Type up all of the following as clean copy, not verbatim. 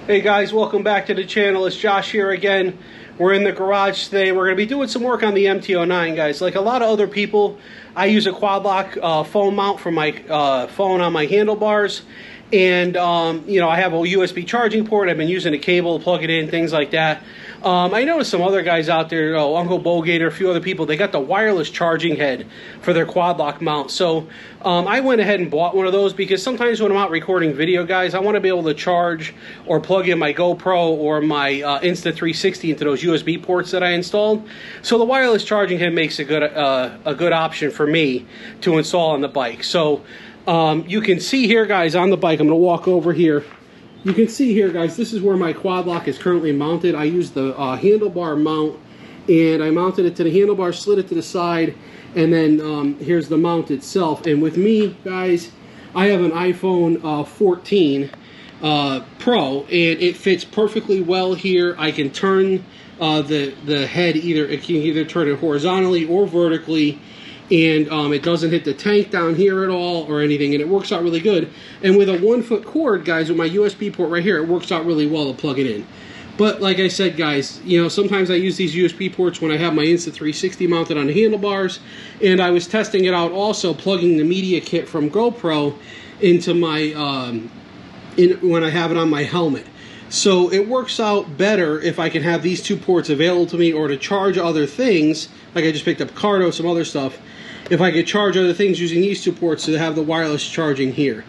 Hey guys, welcome back to the channel. It's Josh here again. We're in the garage today. We're going to be doing some work on the MT-09, guys. Like a lot of other people, I use a Quadlock phone mount for my phone on my handlebars. And, you know, I have a USB charging port. I've been using a cable to plug it in, things like that. I noticed some other guys out there, Uncle Bowgator, a few other people, they got the wireless charging head for their Quadlock mount. So I went ahead and bought one of those because sometimes when I'm out recording video, guys, I want to be able to charge or plug in my GoPro or my Insta360 into those USB ports that I installed. So the wireless charging head makes a good option for me to install on the bike. So you can see here, guys, on the bike, I'm going to walk over here. You can see here, guys, this is where my Quadlock is currently mounted. I used the handlebar mount, and I mounted it to the handlebar, slid it to the side, and then here's the mount itself. And with me, guys, I have an iPhone 14 Pro, and it fits perfectly well here. I can turn the head it can either turn it horizontally or vertically. And it doesn't hit the tank down here at all or anything, and it works out really good. And with a 1-foot cord, guys, with my USB port right here, it works out really well to plug it in. But like I said, guys, you know, sometimes I use these USB ports when I have my Insta360 mounted on the handlebars, and I was testing it out also plugging the media kit from GoPro into my when I have it on my helmet. So it works out better if I can have these two ports available to me, or to charge other things, like I just picked up Cardo, some other stuff, if I could charge other things using these two ports to have the wireless charging here.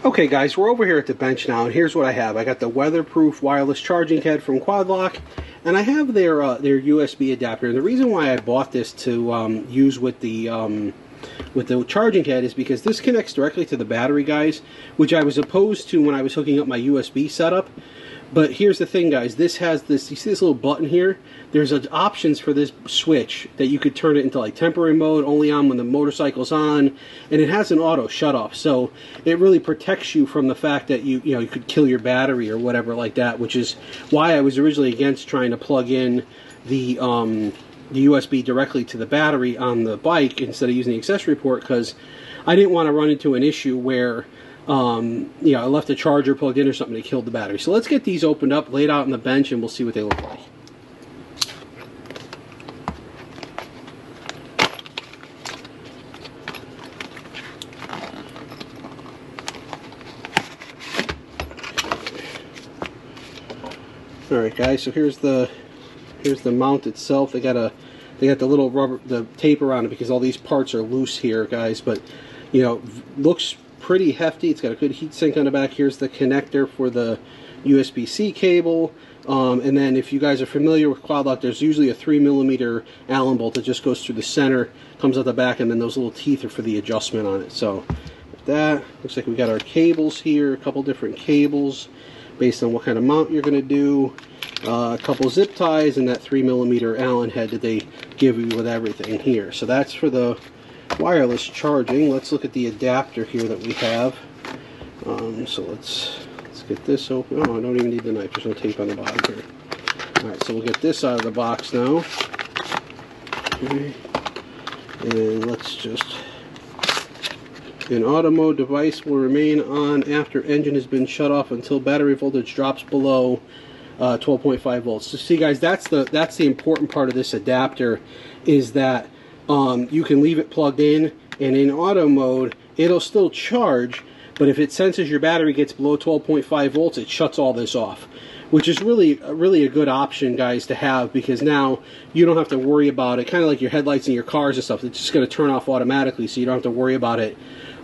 Okay guys, we're over here at the bench now, and here's what I have. I got the weatherproof wireless charging head from Quadlock, and I have their USB adapter. And the reason why I bought this to use with the charging head is because this connects directly to the battery, guys, which I was opposed to when I was hooking up my USB setup. But here's the thing, guys, this has this, you see this little button here? There's options for this switch that you could turn it into like temporary mode, only on when the motorcycle's on, and it has an auto shut off. So it really protects you from the fact that you could kill your battery or whatever like that, which is why I was originally against trying to plug in the USB directly to the battery on the bike instead of using the accessory port, because I didn't want to run into an issue where I left the charger plugged in or something that killed the battery. So let's get these opened up, laid out on the bench, and we'll see what they look like. Alright guys, so here's the mount itself. They got the little the tape around it because all these parts are loose here, guys, but you know, looks pretty hefty. It's got a good heat sink on the back. Here's the connector for the USB-C cable, and then if you guys are familiar with Quadlock, there's usually a 3mm Allen bolt that just goes through the center, comes out the back, and then those little teeth are for the adjustment on it. So with that, looks like we got our cables here, a couple different cables based on what kind of mount you're going to do, a couple zip ties, and that 3mm Allen head that they give you with everything here. So that's for the wireless charging. Let's look at the adapter here that we have. So let's get this open. Oh, I don't even need the knife. There's no tape on the bottom here. Alright, so we'll get this out of the box now. Okay. And let's just... An auto mode device will remain on after engine has been shut off until battery voltage drops below 12.5 volts. So see guys, that's the important part of this adapter, is that you can leave it plugged in, and in auto mode it'll still charge, but if it senses your battery gets below 12.5 volts, it shuts all this off, which is really a good option, guys, to have, because now you don't have to worry about it, kind of like your headlights in your cars and stuff. It's just going to turn off automatically, so you don't have to worry about it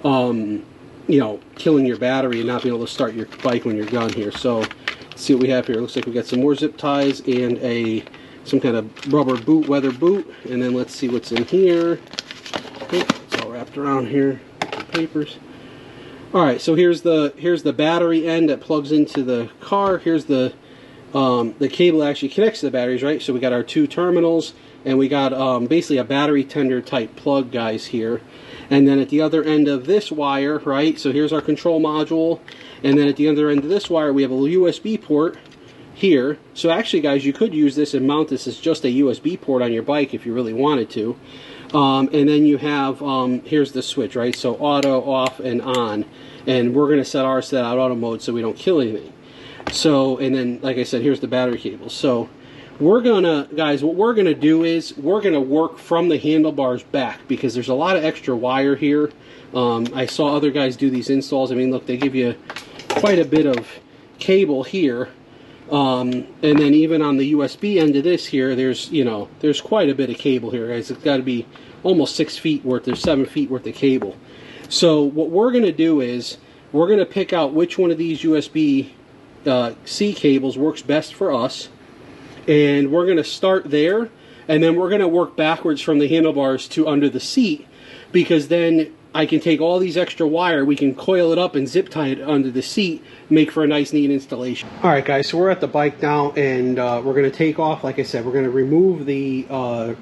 you know, killing your battery and not being able to start your bike when you're done here. So let's see what we have here. It looks like we got some more zip ties and some kind of rubber boot, weather boot, and then let's see what's in here. Okay, it's all wrapped around here with the papers. All right, so here's the battery end that plugs into the car. Here's the cable that actually connects to the batteries, right? So we got our two terminals, and we got basically a battery tender type plug, guys, here. And then at the other end of this wire, right, so here's our control module, and then at the other end of this wire we have a USB port here. So actually, guys, you could use this and mount this as just a USB port on your bike if you really wanted to. And then you have, here's the switch, right, so auto, off, and on. And we're going to set ours to that auto mode so we don't kill anything. So, and then, like I said, here's the battery cable. So we're gonna, guys, what we're gonna do is we're gonna work from the handlebars back, because there's a lot of extra wire here. I saw other guys do these installs. I mean, look, they give you quite a bit of cable here. And then even on the USB end of this here, there's, you know, there's quite a bit of cable here, guys. It's got to be almost 6 feet worth. There's 7 feet worth of cable. So what we're going to do is we're going to pick out which one of these USB C cables works best for us, and we're going to start there, and then we're going to work backwards from the handlebars to under the seat, because then I can take all these extra wire, we can coil it up and zip tie it under the seat, make for a nice neat installation. Alright guys, so we're at the bike now, and we're going to take off, like I said, we're going to remove the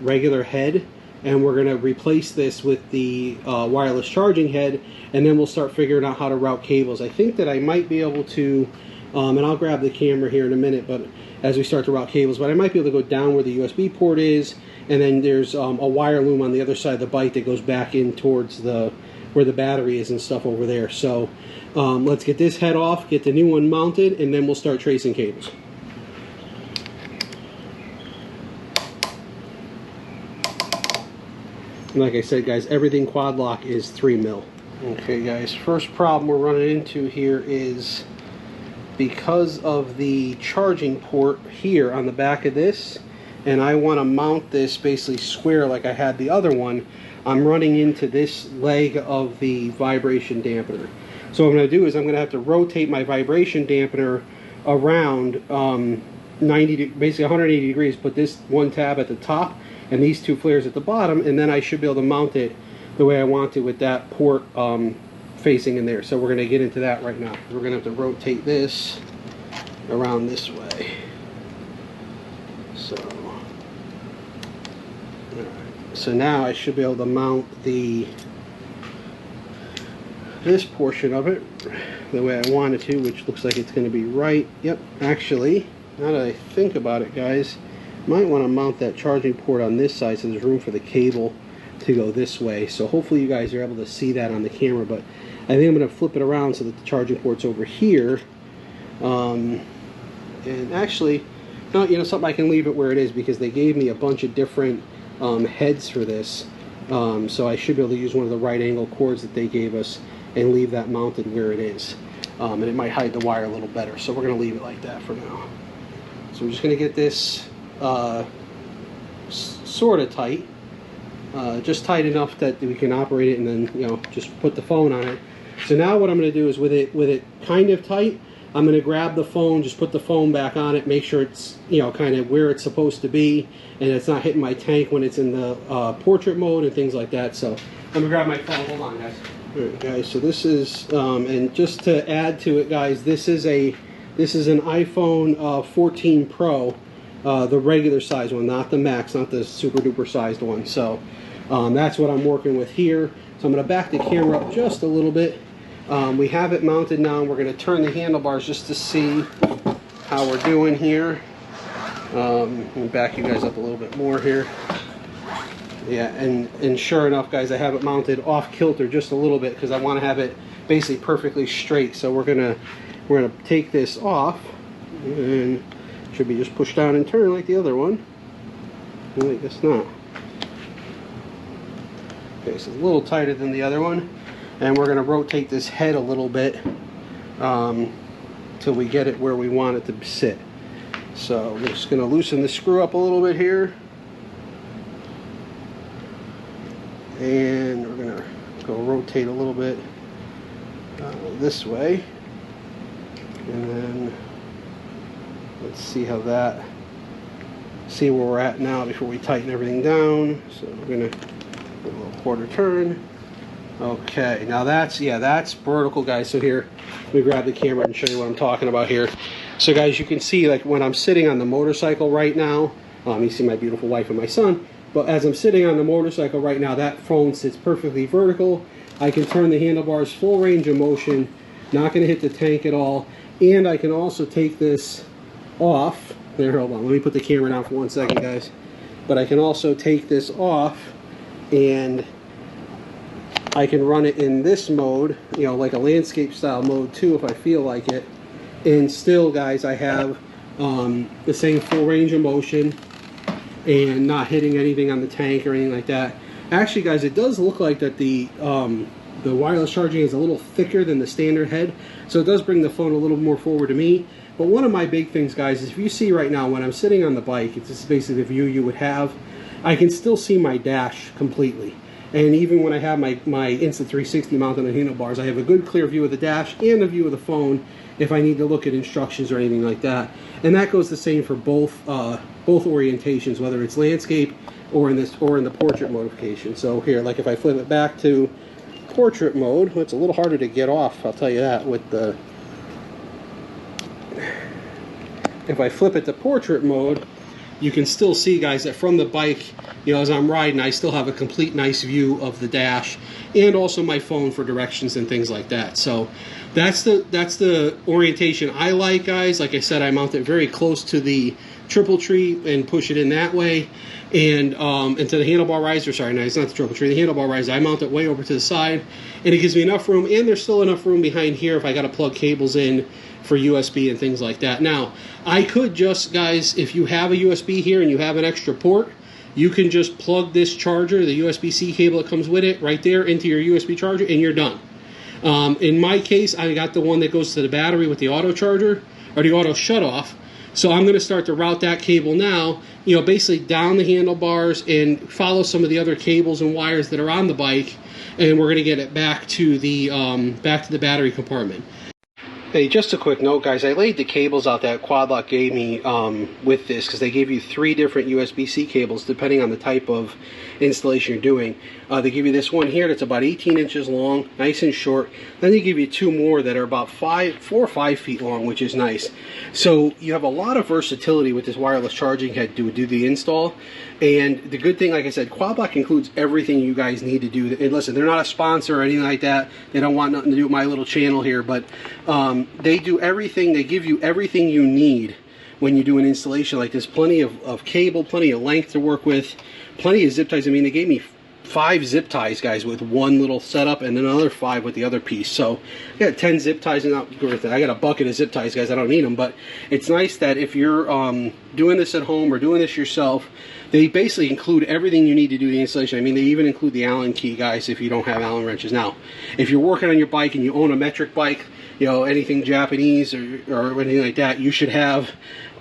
regular head, and we're going to replace this with the wireless charging head, and then we'll start figuring out how to route cables. I think that I might be able to, and I'll grab the camera here in a minute, but as we start to route cables, but I might be able to go down where the USB port is, and then there's a wire loom on the other side of the bike that goes back in towards the where the battery is and stuff over there. So let's get this head off, get the new one mounted, and then we'll start tracing cables. And like I said, guys, everything Quadlock is 3 mil. Okay guys, first problem we're running into here is because of the charging port here on the back of this, and I want to mount this basically square like I had the other one, I'm running into this leg of the vibration dampener. So what I'm going to do is I'm going to have to rotate my vibration dampener around basically 180 degrees, put this one tab at the top and these two flares at the bottom, and then I should be able to mount it the way I want it with that port facing in there. So we're going to get into that right now. We're going to have to rotate this around this way. So, so now I should be able to mount this portion of it the way I want it to, which looks like it's going to be right. Yep, actually, now that I think about it, guys, might want to mount that charging port on this side so there's room for the cable to go this way. So hopefully you guys are able to see that on the camera, but I think I'm going to flip it around so that the charging port's over here. And actually, no, you know, something, I can leave it where it is because they gave me a bunch of different heads for this. So I should be able to use one of the right angle cords that they gave us and leave that mounted where it is. And it might hide the wire a little better. So we're going to leave it like that for now. So we're just going to get this sort of tight. Just tight enough that we can operate it, and then, you know, just put the phone on it. So now what I'm going to do is with it kind of tight, I'm going to grab the phone, just put the phone back on it, make sure it's, you know, kind of where it's supposed to be, and it's not hitting my tank when it's in the portrait mode and things like that. So I'm going to grab my phone. Hold on, guys. All right, guys, so this is, and just to add to it, guys, this is an iPhone 14 Pro, the regular size one, not the Max, not the super duper sized one. So that's what I'm working with here. So I'm going to back the camera up just a little bit. We have it mounted now, and we're going to turn the handlebars just to see how we're doing here. Let me back you guys up a little bit more here. Yeah, and sure enough, guys, I have it mounted off kilter just a little bit because I want to have it basically perfectly straight. So we're gonna take this off, and it should be just push down and turn like the other one. I guess not. Okay, so it's a little tighter than the other one. And we're going to rotate this head a little bit till we get it where we want it to sit. So we're just going to loosen the screw up a little bit here. And we're going to go rotate a little bit this way. And then let's see how see where we're at now before we tighten everything down. So we're going to do a little quarter turn. Okay, now that's vertical, guys. So here, let me grab the camera and show you what I'm talking about here. So guys, you can see, like, when I'm sitting on the motorcycle right now, you see my beautiful wife and my son, but as I'm sitting on the motorcycle right now, that phone sits perfectly vertical. I can turn the handlebars full range of motion, not going to hit the tank at all, and I can also take this off. There, hold on, let me put the camera down for 1 second, guys. But I can also take this off, and I can run it in this mode, you know, like a landscape style mode too if I feel like it. And still, guys, I have the same full range of motion and not hitting anything on the tank or anything like that. Actually, guys, it does look like that the wireless charging is a little thicker than the standard head, so it does bring the phone a little more forward to me. But one of my big things, guys, is if you see right now when I'm sitting on the bike, it's just basically the view you would have, I can still see my dash completely. And even when I have my Insta360 mounted on handlebars, I have a good clear view of the dash and a view of the phone if I need to look at instructions or anything like that. And that goes the same for both orientations, whether it's landscape or in the portrait modification. So here, like if I flip it back to portrait mode, well, it's a little harder to get off, I'll tell you that, with the... If I flip it to portrait mode, you can still see, guys, that from the bike, you know, as I'm riding, I still have a complete nice view of the dash and also my phone for directions and things like that. So that's the orientation I like, guys. Like I said, I mount it very close to the triple tree and push it in that way. And to the handlebar riser, sorry, no, it's not the triple tree, the handlebar riser, I mount it way over to the side, and it gives me enough room, and there's still enough room behind here if I got to plug cables in for USB and things like that. Now, I could just, guys, if you have a USB here and you have an extra port, you can just plug this charger, the USB-C cable that comes with it, right there into your USB charger, and you're done. In my case, I got the one that goes to the battery with the auto charger, or the auto shutoff. So I'm going to start to route that cable now, you know, basically down the handlebars and follow some of the other cables and wires that are on the bike, and we're going to get it back to the battery compartment. Hey, just a quick note, guys. I laid the cables out that Quadlock gave me with this, because they gave you 3 different USB-C cables depending on the type of installation you're doing. They give you this one here that's about 18 inches long, nice and short. Then they give you 2 more that are about 4 or 5 feet long, which is nice. So you have a lot of versatility with this wireless charging head to do the install. And the good thing, like I said, Quadlock includes everything you guys need to do. And listen, they're not a sponsor or anything like that. They don't want nothing to do with my little channel here, but they do everything. They give you everything you need when you do an installation like this. Plenty of cable, plenty of length to work with, plenty of zip ties. I mean, they gave me 5 zip ties, guys, with one little setup, and then another 5 with the other piece. So I got 10 zip ties, and I got a bucket of zip ties, guys. I don't need them, but it's nice that if you're doing this at home or doing this yourself, they basically include everything you need to do the installation. I mean, they even include the Allen key, guys, if you don't have Allen wrenches. Now, if you're working on your bike and you own a metric bike, you know, anything Japanese or anything like that, you should have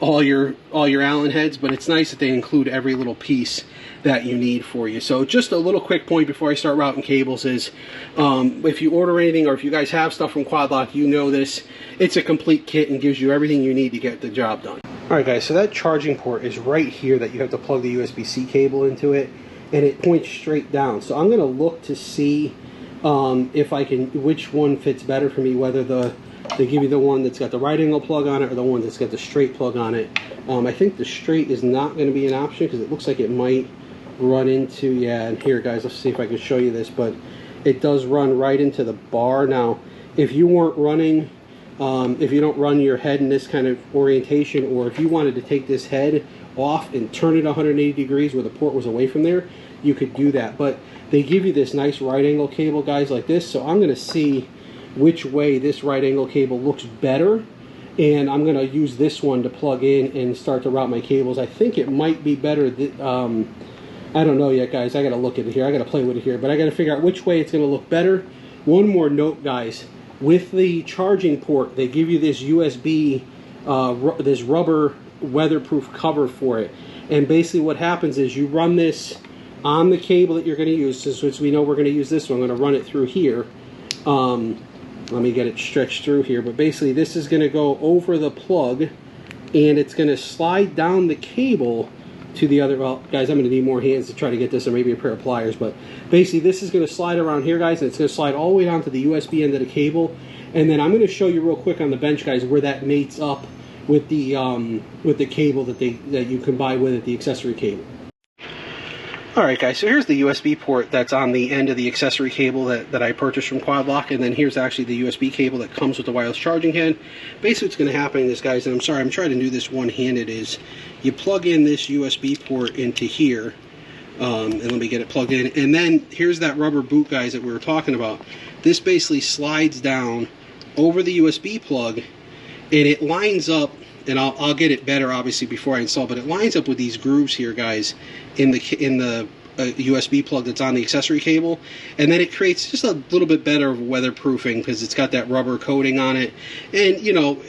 all your Allen heads, but it's nice that they include every little piece that you need for you. So just a little quick point before I start routing cables is, if you order anything or if you guys have stuff from Quadlock, you know this, it's a complete kit and gives you everything you need to get the job done. Alright, guys, so that charging port is right here that you have to plug the USB-C cable into it, and it points straight down. So I'm going to look to see if I can, which one fits better for me, whether they give you the one that's got the right angle plug on it or the one that's got the straight plug on it. I think the straight is not going to be an option because it looks like it might run into, yeah, and here, guys, let's see if I can show you this, but it does run right into the bar. Now, if you weren't running, if you don't run your head in this kind of orientation, or if you wanted to take this head off and turn it 180 degrees where the port was away from there, you could do that. But they give you this nice right angle cable, guys, like this, so I'm going to see which way this right angle cable looks better, and I'm going to use this one to plug in and start to route my cables. I think it might be better I don't know yet, guys. I got to look at it here. I got to play with it here, but I got to figure out which way it's going to look better. One more note, guys. With the charging port, they give you this USB, this rubber weatherproof cover for it. And basically what happens is you run this on the cable that you're going to use, since we know we're going to use this one. I'm going to run it through here. Let me get it stretched through here. But basically this is going to go over the plug, and it's going to slide down the cable to the other, well, guys, I'm going to need more hands to try to get this, or maybe a pair of pliers, but basically this is going to slide around here, guys, and it's going to slide all the way down to the USB end of the cable. And then I'm going to show you real quick on the bench, guys, where that mates up with the cable that you can buy with it, the accessory cable. Alright, guys, so here's the USB port that's on the end of the accessory cable that I purchased from Quadlock, and then here's actually the USB cable that comes with the wireless charging head. Basically what's going to happen is, guys, and I'm sorry, I'm trying to do this one-handed, is you plug in this USB port into here, and let me get it plugged in, and then here's that rubber boot, guys, that we were talking about. This basically slides down over the USB plug, and it lines up, and I'll get it better obviously before I install, but it lines up with these grooves here, guys, in the USB plug that's on the accessory cable, and then it creates just a little bit better weatherproofing because it's got that rubber coating on it. And you know,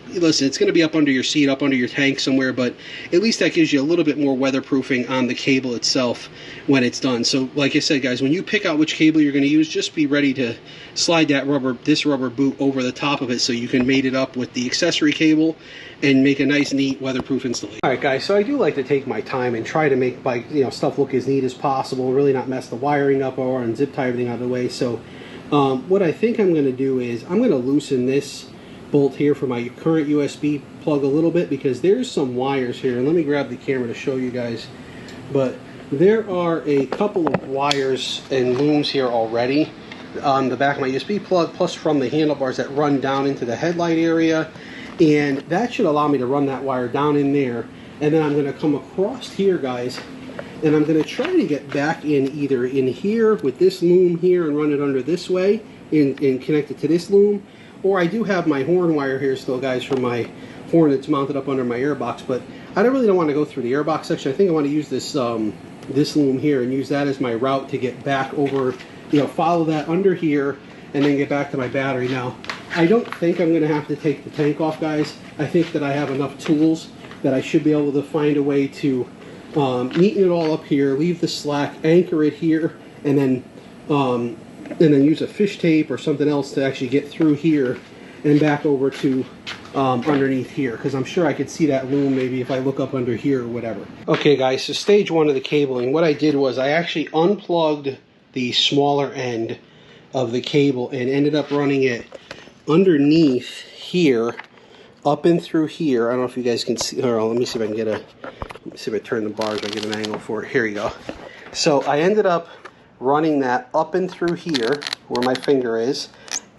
listen, it's going to be up under your seat, up under your tank somewhere, but at least that gives you a little bit more weatherproofing on the cable itself when it's done. So like I said, guys, when you pick out which cable you're going to use, just be ready to slide that this rubber boot over the top of it so you can mate it up with the accessory cable and make a nice, neat weatherproof installation. All right, guys, so I do like to take my time and try to make my stuff look as neat as possible, really not mess the wiring up or and zip tie everything out of the way. So what I think I'm going to do is I'm going to loosen this bolt here for my current USB plug a little bit, because there's some wires here, and let me grab the camera to show you guys, but there are a couple of wires and looms here already on the back of my USB plug, plus from the handlebars that run down into the headlight area, and that should allow me to run that wire down in there. And then I'm going to come across here, guys, and I'm going to try to get back in either in here with this loom here and run it under this way and connect it to this loom. Or I do have my horn wire here still, guys, for my horn that's mounted up under my airbox, but I really don't want to go through the airbox section. I think I want to use this this loom here and use that as my route to get back over, follow that under here and then get back to my battery. Now, I don't think I'm going to have to take the tank off, guys. I think that I have enough tools that I should be able to find a way to neaten it all up here, leave the slack, anchor it here, and then use a fish tape or something else to actually get through here and back over to underneath here, because I'm sure I could see that loom maybe if I look up under here or whatever. Okay, guys, so stage one of the cabling, what I did was I actually unplugged the smaller end of the cable and ended up running it underneath here, up and through here. I don't know if you guys can see. Hold on, let me see if I can let me see if I turn the bars, I get an angle for it. Here you go. So I ended up running that up and through here where my finger is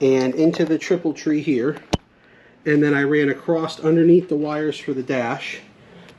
and into the triple tree here, and then I ran across underneath the wires for the dash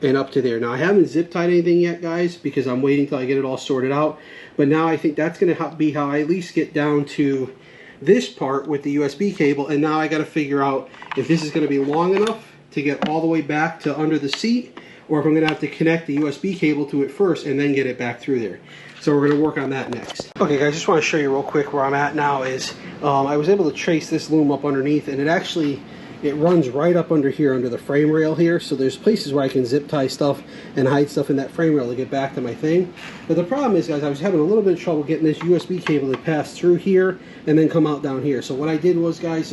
and up to there. Now, I haven't zip tied anything yet, guys, because I'm waiting till I get it all sorted out, but now I think that's going to be how I at least get down to this part with the USB cable. And now I got to figure out if this is going to be long enough to get all the way back to under the seat, or if I'm going to have to connect the USB cable to it first and then get it back through there. So we're going to work on that next. Okay, guys, just want to show you real quick where I'm at now is I was able to trace this loom up underneath, and it runs right up under here, under the frame rail here. So there's places where I can zip tie stuff and hide stuff in that frame rail to get back to my thing. But the problem is, guys, I was having a little bit of trouble getting this USB cable to pass through here and then come out down here. So what I did was, guys,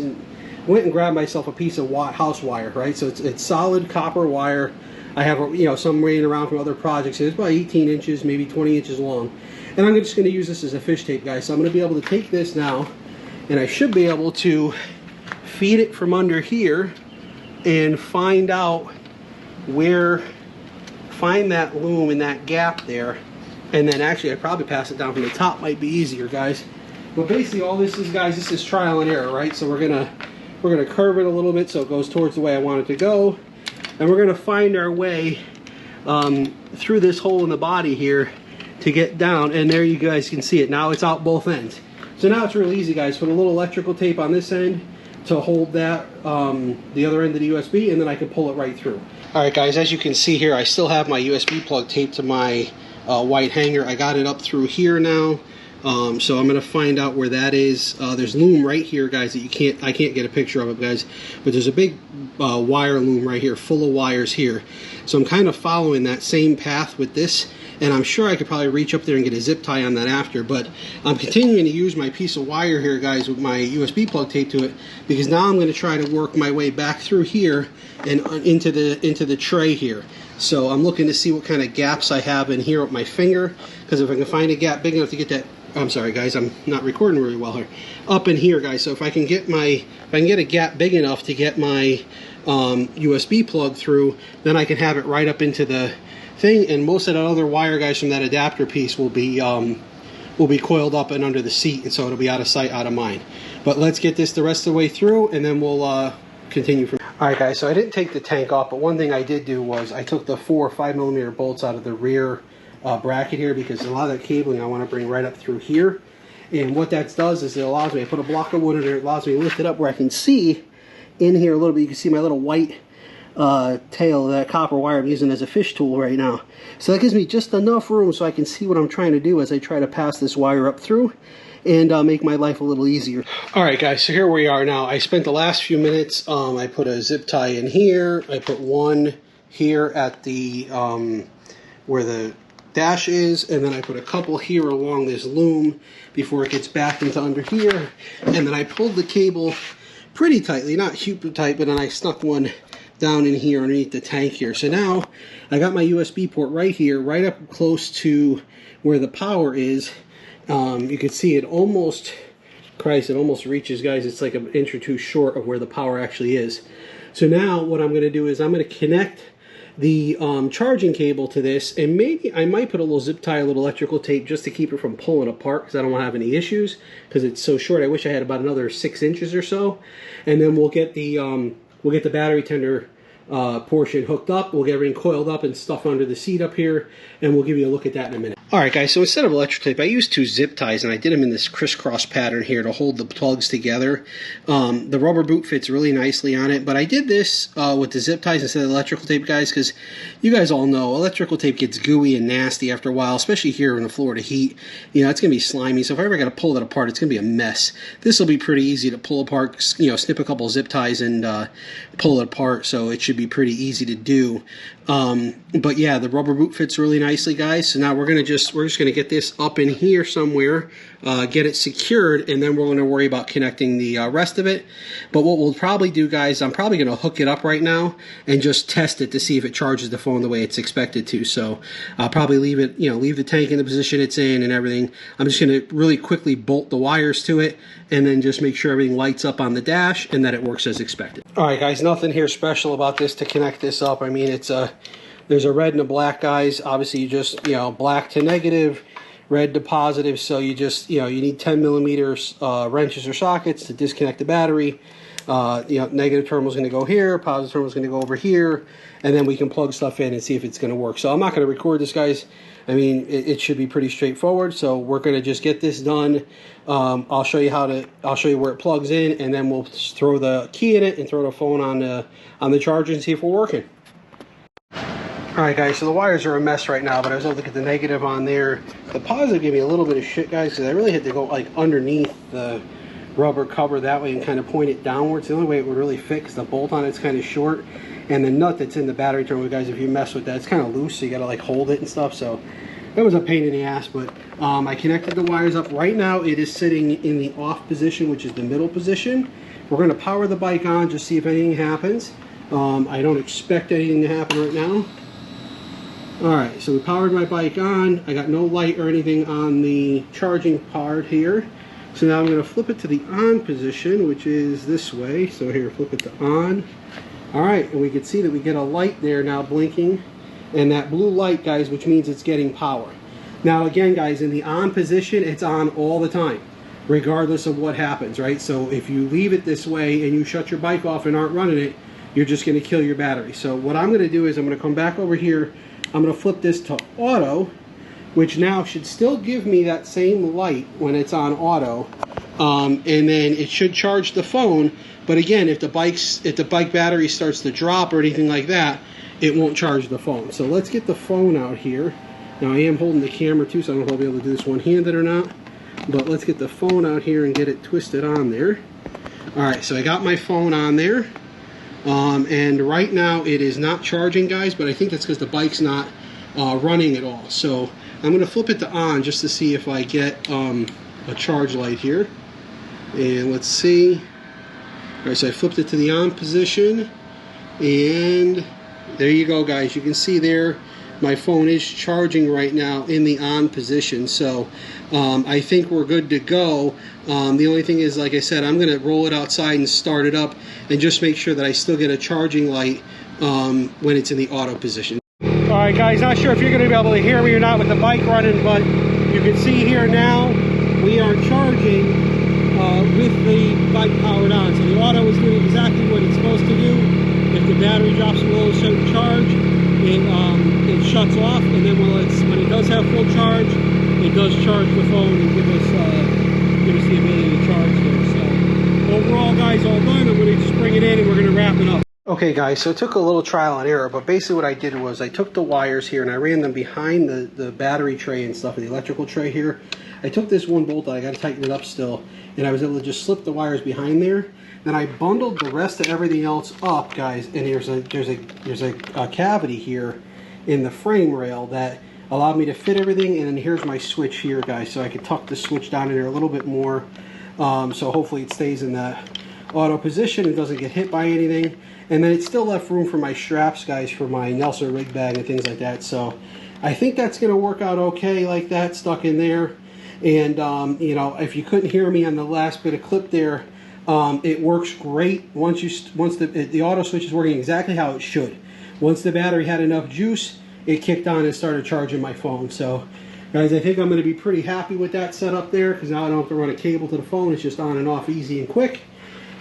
went and grabbed myself a piece of house wire, right? So it's solid copper wire. I have, some laying around from other projects. It's about 18 inches, maybe 20 inches long. And I'm just going to use this as a fish tape, guys. So I'm going to be able to take this now, and I should be able to feed it from under here and find out find that loom in that gap there. And then actually I'd probably pass it down from the top, might be easier, guys. But basically all this is, guys, this is trial and error, right? So we're gonna curve it a little bit so it goes towards the way I want it to go. And we're gonna find our way through this hole in the body here to get down. And there you guys can see it. Now it's out both ends. So now it's real easy, guys. Put a little electrical tape on this end to hold that, the other end of the USB, and then I can pull it right through. Alright, guys, as you can see here, I still have my USB plug taped to my white hanger. I got it up through here now. So I'm going to find out where that is. There's loom right here, guys, that I can't get a picture of it, guys, but there's a big wire loom right here, full of wires here. So I'm kind of following that same path with this, and I'm sure I could probably reach up there and get a zip tie on that after, but I'm continuing to use my piece of wire here, guys, with my USB plug taped to it, because now I'm going to try to work my way back through here and into the tray here. So I'm looking to see what kind of gaps I have in here with my finger, because if I can find a gap big enough to get that, I'm sorry, guys, I'm not recording very well here, up in here, guys. So if I can get a gap big enough to get my USB plug through, then I can have it right up into the thing, and most of that other wire, guys, from that adapter piece will be coiled up and under the seat, and so it'll be out of sight, out of mind. But let's get this the rest of the way through, and then we'll continue from. Alright, guys, so I didn't take the tank off, but one thing I did do was I took the 4 5mm bolts out of the rear bracket here, because a lot of that cabling I want to bring right up through here. And what that does is it allows me, I put a block of wood in there, it allows me to lift it up where I can see in here a little bit. You can see my little white tail, that copper wire I'm using as a fish tool right now. So that gives me just enough room so I can see what I'm trying to do as I try to pass this wire up through and make my life a little easier. Alright guys, so here we are now. I spent the last few minutes, I put a zip tie in here, I put one here at the, where the dash is, and then I put a couple here along this loom before it gets back into under here, and then I pulled the cable pretty tightly, not super tight, but then I stuck one down in here underneath the tank here. So now I got my USB port right here, right up close to where the power is. You can see it almost, Christ, it almost reaches, guys. It's like an inch or two short of where the power actually is. So now what I'm going to do is I'm going to connect the charging cable to this, and maybe I might put a little zip tie, a little electrical tape just to keep it from pulling apart, because I don't want to have any issues because it's so short. I wish I had about another 6 inches or so, and then we'll get the battery tender portion hooked up. We'll get everything coiled up and stuff under the seat up here, and we'll give you a look at that in a minute. Alright guys, so instead of electric tape, I used 2 zip ties, and I did them in this crisscross pattern here to hold the plugs together. The rubber boot fits really nicely on it, but I did this with the zip ties instead of electrical tape, guys, because you guys all know electrical tape gets gooey and nasty after a while, especially here in the Florida heat. You know, it's going to be slimy, so if I ever got to pull it apart, it's going to be a mess. This will be pretty easy to pull apart, you know, snip a couple zip ties and pull it apart, so it should be pretty easy to do. But yeah, the rubber boot fits really nicely, guys. So now we're just going to get this up in here somewhere, get it secured, and then we're going to worry about connecting the rest of it. But what we'll probably do, guys, I'm probably going to hook it up right now and just test it to see if it charges the phone the way it's expected to. So I'll probably leave it, you know, leave the tank in the position it's in and everything. I'm just going to really quickly bolt the wires to it and then just make sure everything lights up on the dash and that it works as expected. All right, guys, nothing here special about this to connect this up. I mean, it's there's a red and a black, guys. Obviously, you just, you know, black to negative, red to positive. So you just, you know, you need 10 millimeters wrenches or sockets to disconnect the battery. You know, negative terminal is going to go here, positive terminal is going to go over here, and then we can plug stuff in and see if it's going to work. So I'm not going to record this, guys. I mean, it should be pretty straightforward. So we're going to just get this done. I'll show you where it plugs in, and then we'll throw the key in it and throw the phone on the charger and see if we're working. Alright guys, so the wires are a mess right now, but I was able to get the negative on there. The positive gave me a little bit of shit, guys, because I really had to go like underneath the rubber cover that way and kind of point it downwards. The only way it would really fit, because the bolt on it's kind of short, and the nut that's in the battery terminal, guys, if you mess with that, it's kind of loose, so you gotta like hold it and stuff. So that was a pain in the ass, but I connected the wires up. Right now it is sitting in the off position, which is the middle position. We're going to power the bike on, just see if anything happens. I don't expect anything to happen right now. Alright, so we powered my bike on. I got no light or anything on the charging part here. So now I'm going to flip it to the on position, which is this way. So here, flip it to on. Alright, and we can see that we get a light there now blinking. And that blue light, guys, which means it's getting power. Now again, guys, in the on position, it's on all the time, regardless of what happens, right? So if you leave it this way and you shut your bike off and aren't running it, you're just going to kill your battery. So what I'm going to do is I'm going to come back over here. I'm going to flip this to auto, which now should still give me that same light when it's on auto, and then it should charge the phone. But again, if the bike battery starts to drop or anything like that, it won't charge the phone. So let's get the phone out here. Now I am holding the camera too, so I don't know if I'll be able to do this one-handed or not. But let's get the phone out here and get it twisted on there. All right, so I got my phone on there. And right now it is not charging, guys, but I think that's because the bike's not running at all. So I'm going to flip it to on just to see if I get a charge light here. And let's see. All right, so I flipped it to the on position, and there you go, guys. You can see there my phone is charging right now in the on position. So I think we're good to go. The only thing is, like I said, I'm going to roll it outside and start it up and just make sure that I still get a charging light when it's in the auto position. Alright guys, not sure if you're going to be able to hear me or not with the bike running, but you can see here now we are charging with the bike powered on. So the auto is doing exactly what it's supposed to do. If the battery drops below a certain charge, it shuts off, and then when it does have full charge, it does charge the phone and give us the ability to charge there. So overall, overall, guys, all done. I'm going to just bring it in and we're going to wrap it up. Okay, guys, so it took a little trial and error, but basically what I did was I took the wires here and I ran them behind the battery tray and stuff, the electrical tray here. I took this one bolt, I got to tighten it up still, and I was able to just slip the wires behind there. Then I bundled the rest of everything else up, guys, and there's a cavity here in the frame rail that allowed me to fit everything, and then here's my switch here, guys, so I could tuck the switch down in there a little bit more, so hopefully it stays in that auto position and doesn't get hit by anything. And then it still left room for my straps, guys, for my Nelson rig bag and things like that. So I think that's going to work out okay like that, stuck in there. And, you know, if you couldn't hear me on the last bit of clip there, it works great once the auto switch is working exactly how it should. Once the battery had enough juice, it kicked on and started charging my phone. So, guys, I think I'm going to be pretty happy with that setup there, because now I don't have to run a cable to the phone. It's just on and off easy and quick.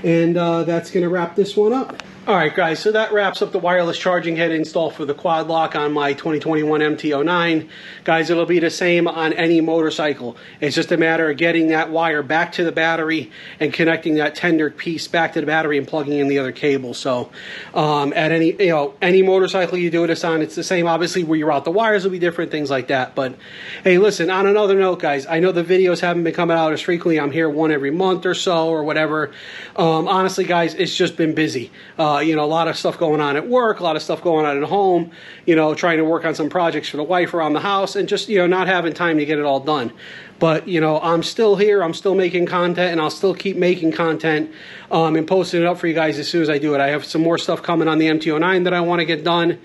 And that's going to wrap this one up. Alright, guys, so that wraps up the wireless charging head install for the Quadlock on my 2021 MT-09. Guys, it'll be the same on any motorcycle. It's just a matter of getting that wire back to the battery and connecting that tender piece back to the battery and plugging in the other cable. So at any motorcycle you do this on, it's the same. Obviously, where you route the wires will be different, things like that. But hey, listen, on another note, guys, I know the videos haven't been coming out as frequently. I'm here one every month or so or whatever. Honestly, guys, it's just been busy. You know, a lot of stuff going on at work, a lot of stuff going on at home, you know, trying to work on some projects for the wife around the house, and just, you know, not having time to get it all done. But, you know, I'm still here, I'm still making content, and I'll still keep making content and posting it up for you guys as soon as I do it. I have some more stuff coming on the MT-09 that I want to get done,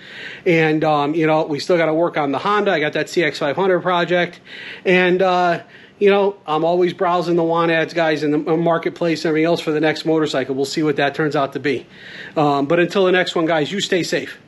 and, you know, we still got to work on the Honda. I got that CX500 project, and, you know, I'm always browsing the want ads, guys, in the marketplace and everything else for the next motorcycle. We'll see what that turns out to be. But until the next one, guys, you stay safe.